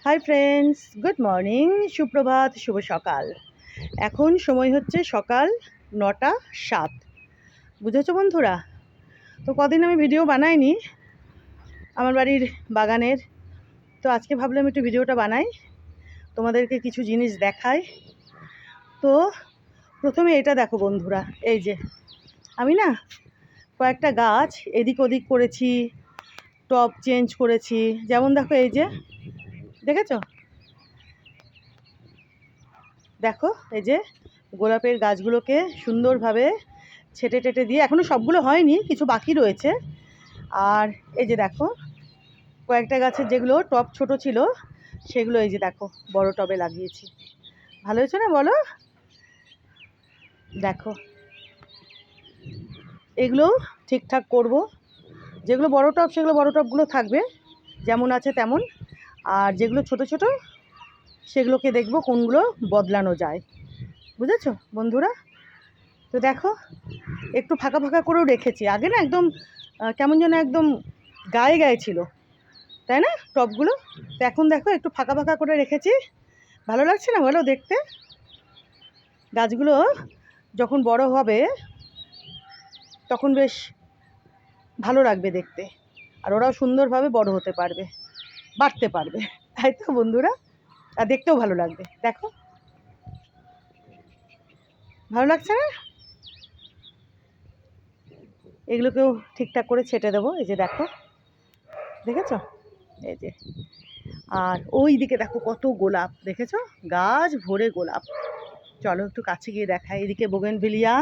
Hi friends, good morning, সুপ্রভাত, শুভ সকাল। এখন সময় হচ্ছে সকাল 9টা 7। বুঝেছো বন্ধুরা? তো কদিন আমি ভিডিও বানাইনি আমার বাড়ির বাগানের। তো আজকে ভাবলাম একটু ভিডিওটা বানাই, তোমাদেরকে কিছু জিনিস দেখাই। তো প্রথমে এটা দেখো বন্ধুরা, এই যে আমি না কয়েকটা গাছ এদিক ওদিক করেছি, টব চেঞ্জ করেছি। যেমন দেখো, এই যে দেখেছো, দেখো এই যে গোলাপের গাছগুলোকে সুন্দরভাবে ছেটে টেটে দিয়ে, এখনও সবগুলো হয়নি, কিছু বাকি রয়েছে। আর এই যে দেখো কয়েকটা গাছের যেগুলো টব ছোট ছিল সেগুলো এই যে দেখো বড় টবে লাগিয়েছি। ভালো হয়েছে না বলো? দেখো এগুলো ঠিকঠাক করব। যেগুলো বড় টব সেগুলো বড় টবগুলো থাকবে যেমন আছে তেমন, আর যেগুলো ছোট ছোট সেগুলোকে দেখব কোনগুলো বদলানো যায়। বুঝেছো বন্ধুরা? তো দেখো একটু ফাঁকা ফাঁকা করেও রেখেছি। আগে না একদম কেমন যেন একদম গায়ে গায়ে ছিল, তাই না টবগুলো? তো এখন দেখো একটু ফাঁকা ফাঁকা করে রেখেছি। ভালো লাগছে না বলো দেখতে? গাছগুলো যখন বড় হবে তখন বেশ ভালো লাগবে দেখতে, আর ওরাও সুন্দরভাবে বড় হতে পারবে, বাড়তে পারবে, তাই তো বন্ধুরা? আর দেখতেও ভালো লাগবে। দেখো ভালো লাগছে না? এগুলোকেও ঠিকঠাক করে ছেটে দেবো। এই যে দেখো, দেখেছো? এই যে, আর ওই দিকে দেখো কত গোলাপ, দেখেছো? গাছ ভরে গোলাপ। চলো একটু কাছে গিয়ে দেখাই। এদিকে বোগেনভিলিয়া,